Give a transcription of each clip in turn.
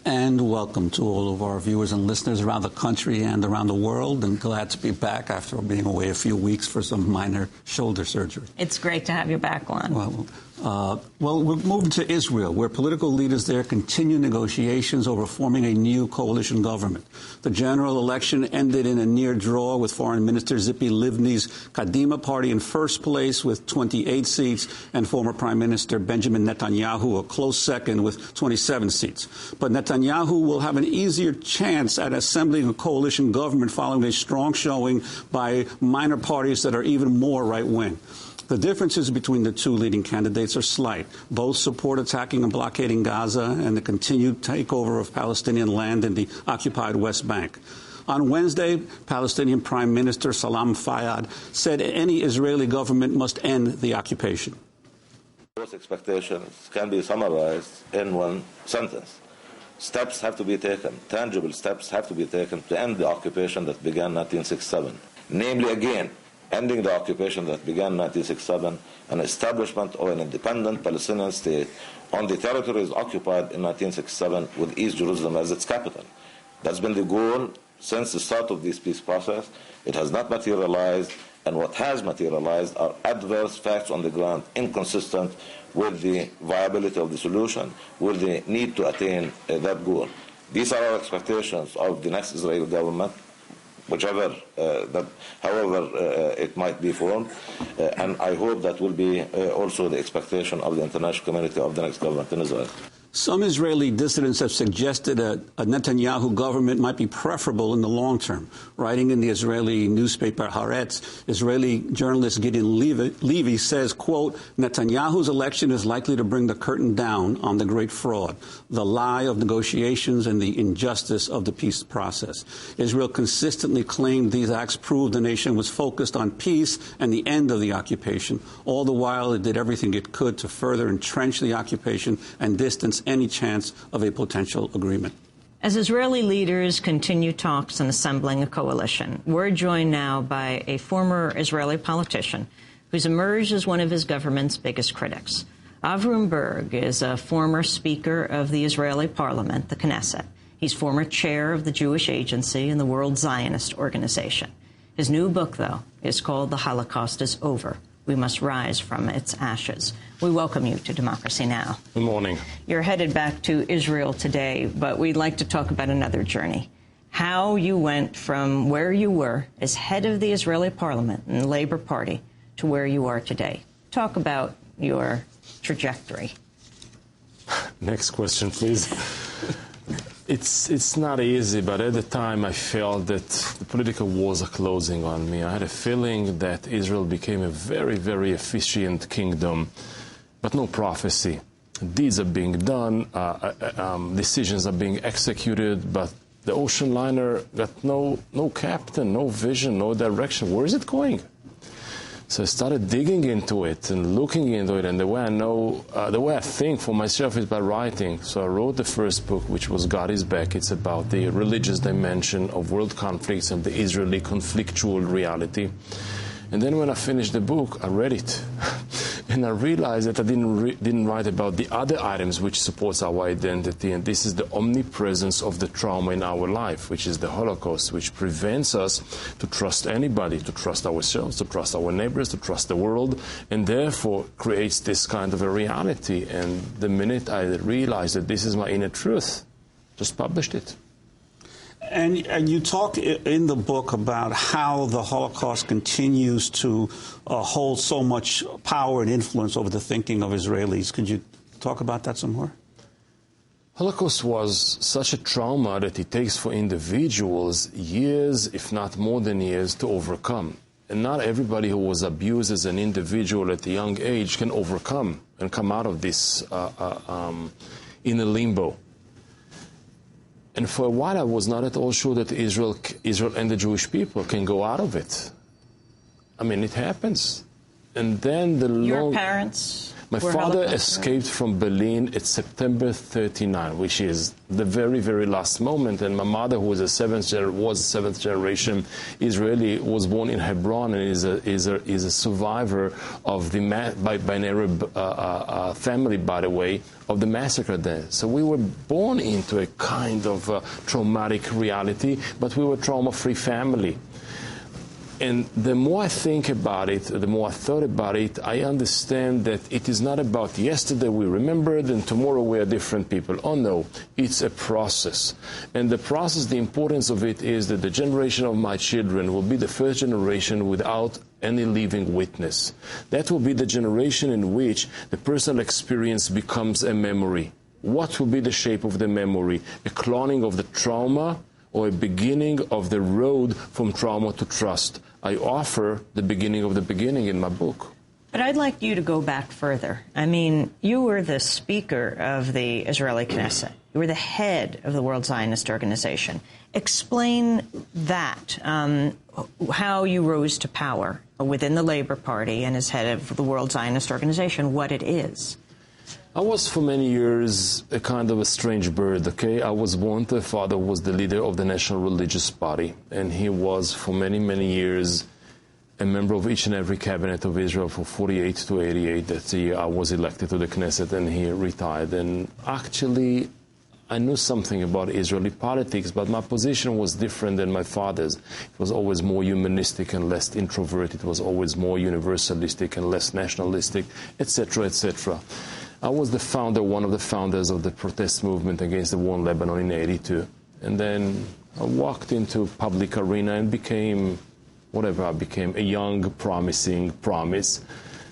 And welcome to all of our viewers and listeners around the country and around the world, and glad to be back after being away a few weeks for some minor shoulder surgery. It's great to have you back, Juan. Well, we're moving to Israel, where political leaders there continue negotiations over forming a new coalition government. The general election ended in a near draw, with Foreign Minister Tzipi Livni's Kadima party in first place with 28 seats, and former Prime Minister Benjamin Netanyahu a close second with 27 seats. But Netanyahu will have an easier chance at assembling a coalition government following a strong showing by minor parties that are even more right-wing. The differences between the two leading candidates are slight. Both support attacking and blockading Gaza and the continued takeover of Palestinian land in the occupied West Bank. On Wednesday, Palestinian Prime Minister Salam Fayyad said any Israeli government must end the occupation. Those expectations can be summarized in one sentence. Steps have to be taken, tangible steps have to be taken to end the occupation that began in 1967. Namely, again, ending the occupation that began in 1967, an establishment of an independent Palestinian state on the territories occupied in 1967 with East Jerusalem as its capital. That's been the goal since the start of this peace process. It has not materialized, and what has materialized are adverse facts on the ground, inconsistent with the viability of the solution, with the need to attain that goal. These are our expectations of the next Israeli government, however it might be formed, and I hope that will be also the expectation of the international community of the next government in Israel. Some Israeli dissidents have suggested a Netanyahu government might be preferable in the long term. Writing in the Israeli newspaper Haaretz, Israeli journalist Gideon Levy says, quote, Netanyahu's election is likely to bring the curtain down on the great fraud, the lie of negotiations, and the injustice of the peace process. Israel consistently claimed these acts proved the nation was focused on peace and the end of the occupation. All the while, it did everything it could to further entrench the occupation and distance any chance of a potential agreement. As Israeli leaders continue talks on assembling a coalition, we're joined now by a former Israeli politician who's emerged as one of his government's biggest critics. Avraham Burg is a former Speaker of the Israeli Parliament, the Knesset. He's former chair of the Jewish Agency and the World Zionist Organization. His new book, though, is called The Holocaust Is Over. We must rise from its ashes. We welcome you to Democracy Now! Good morning. You're headed back to Israel today, but we'd like to talk about another journey. How you went from where you were as head of the Israeli Parliament and the Labour Party to where you are today. Talk about your trajectory. Next question, please. It's not easy, but at the time I felt that the political wars are closing on me. I had a feeling that Israel became a very, very efficient kingdom, but no prophecy. Deeds are being done, decisions are being executed, but the ocean liner got no captain, no vision, no direction. Where is it going? So I started digging into it and looking into it, and the way I think for myself is by writing. So I wrote the first book, which was God is Back. It's about the religious dimension of world conflicts and the Israeli conflictual reality. And then when I finished the book, I read it. And I realized that I didn't write about the other items which supports our identity, and this is the omnipresence of the trauma in our life, which is the Holocaust, which prevents us to trust anybody, to trust ourselves, to trust our neighbors, to trust the world, and therefore creates this kind of a reality. And the minute I realized that this is my inner truth, just published it. And you talk in the book about how the Holocaust continues to hold so much power and influence over the thinking of Israelis. Could you talk about that some more? Holocaust was such a trauma that it takes for individuals years, if not more than years, to overcome. And not everybody who was abused as an individual at a young age can overcome and come out of this in a limbo. And for a while, I was not at all sure that Israel and the Jewish people can go out of it. I mean, it happens. And then Your parents? My father escaped from Berlin at September 39, which is the very, very last moment. And my mother, who was a seventh generation Israeli, was born in Hebron and is a survivor of the binary family, by the way, of the massacre there. So we were born into a kind of traumatic reality, but we were a trauma-free family. And the more I think about it, the more I thought about it, I understand that it is not about yesterday we remembered and tomorrow we are different people. Oh no, it's a process. And the process, the importance of it is that the generation of my children will be the first generation without any living witness. That will be the generation in which the personal experience becomes a memory. What will be the shape of the memory? A cloning of the trauma or a beginning of the road from trauma to trust? I offer the beginning of the beginning in my book. But I'd like you to go back further. I mean, you were the speaker of the Israeli Knesset. You were the head of the World Zionist Organization. Explain that, how you rose to power within the Labor Party and as head of the World Zionist Organization, what it is. I was for many years a kind of a strange bird, okay? I was born to a father who was the leader of the National Religious Party, and he was for many, many years a member of each and every cabinet of Israel from 48 to 88. That year I was elected to the Knesset and he retired. And actually, I knew something about Israeli politics, but my position was different than my father's. It was always more humanistic and less introverted. It was always more universalistic and less nationalistic, etc., etc. I was the founder, one of the founders of the protest movement against the war in Lebanon in '82. And then I walked into public arena and became whatever I became, a young, promising promise.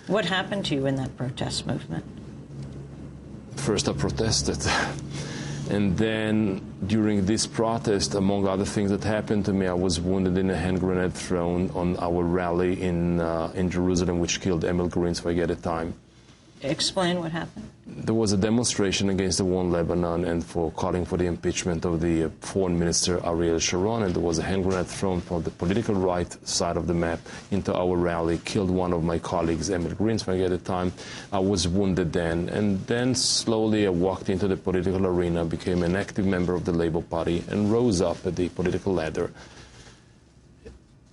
What happened to you in that protest movement? First I protested. And then during this protest, among other things that happened to me, I was wounded in a hand grenade thrown on our rally in Jerusalem, which killed Emil Greenswag at the time. Explain what happened. There was a demonstration against the war in Lebanon and for calling for the impeachment of the foreign minister Ariel Sharon, and there was a hand grenade thrown from the political right side of the map into our rally, killed one of my colleagues, Emil Greenswag at the time. I was wounded then, and then slowly I walked into the political arena, became an active member of the Labour Party, and rose up at the political ladder.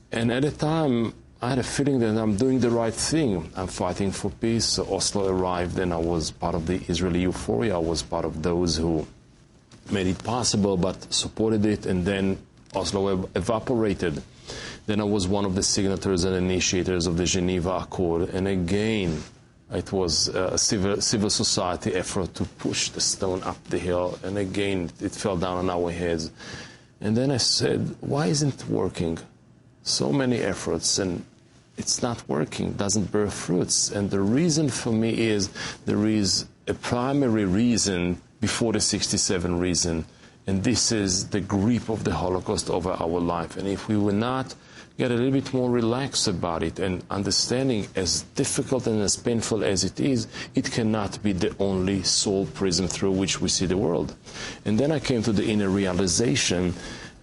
And at the time, I had a feeling that I'm doing the right thing. I'm fighting for peace. So Oslo arrived, and I was part of the Israeli euphoria. I was part of those who made it possible but supported it, and then Oslo evaporated. Then I was one of the signatories and initiators of the Geneva Accord, and again, it was a civil society effort to push the stone up the hill, and again, it fell down on our heads. And then I said, why isn't it working? So many efforts, and it's not working, doesn't bear fruits. And the reason for me is there is a primary reason before the 67 reason, and this is the grip of the Holocaust over our life. And if we will not get a little bit more relaxed about it and understanding, as difficult and as painful as it is, it cannot be the only sole prism through which we see the world. And then I came to the inner realization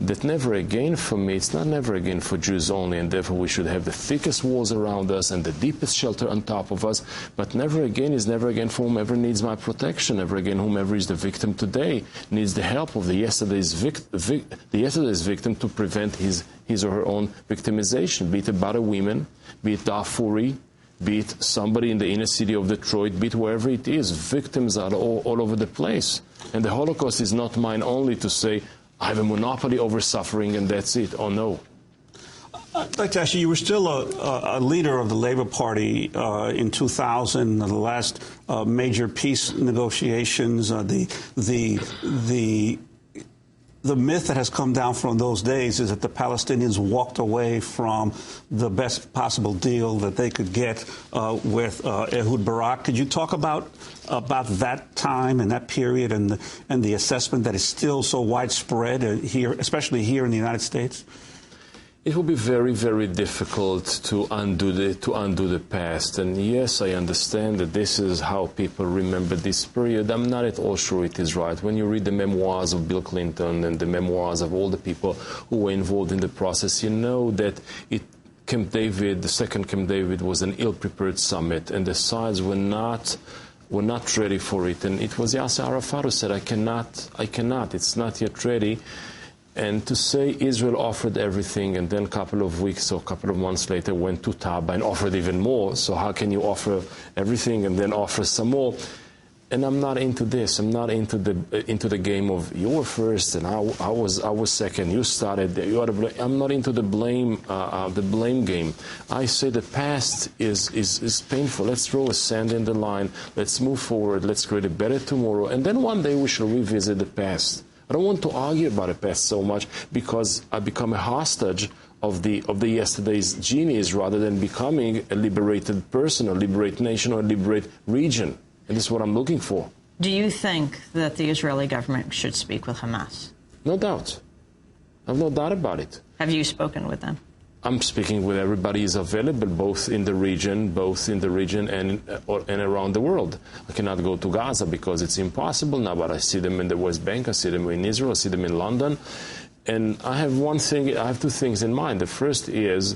that never again for me, it's not never again for Jews only, and therefore we should have the thickest walls around us and the deepest shelter on top of us, but never again is never again for whomever needs my protection. Never again whomever is the victim today needs the help of the yesterday's victim to prevent his or her own victimization, be it about a woman, be it Darfuri, be it somebody in the inner city of Detroit, be it wherever it is. Victims are all over the place. And the Holocaust is not mine only to say, I have a monopoly over suffering and that's it. Oh, no. I'd like to ask you, you were still a leader of the Labour Party in 2000, the last major peace negotiations, the myth that has come down from those days is that the Palestinians walked away from the best possible deal that they could get with Ehud Barak. Could you talk about that time and that period and the assessment that is still so widespread here, especially here in the United States? It will be very, very difficult to undo the past. And yes, I understand that this is how people remember this period. I'm not at all sure it is right. When you read the memoirs of Bill Clinton and the memoirs of all the people who were involved in the process, you know that it Camp David, the second Camp David, was an ill-prepared summit, and the sides were not ready for it. And it was Yasser Arafat who said, I cannot, it's not yet ready. And to say Israel offered everything, and then a couple of weeks or a couple of months later went to Taba and offered even more, so how can you offer everything and then offer some more? And I'm not into this. I'm not into the game of you were first and I was second. You started. You are the blame. I'm not into the blame game. I say the past is painful. Let's throw a sand in the line. Let's move forward. Let's create a better tomorrow. And then one day we shall revisit the past. I don't want to argue about the past so much because I become a hostage of the yesterday's genius rather than becoming a liberated person, or liberate nation, or liberate region. And this is what I'm looking for. Do you think that the Israeli government should speak with Hamas? No doubt. I have no doubt about it. Have you spoken with them? I'm speaking with everybody who's available, both in the region and around the world. I cannot go to Gaza because it's impossible now, but I see them in the West Bank, I see them in Israel, I see them in London. And I have two things in mind. The first is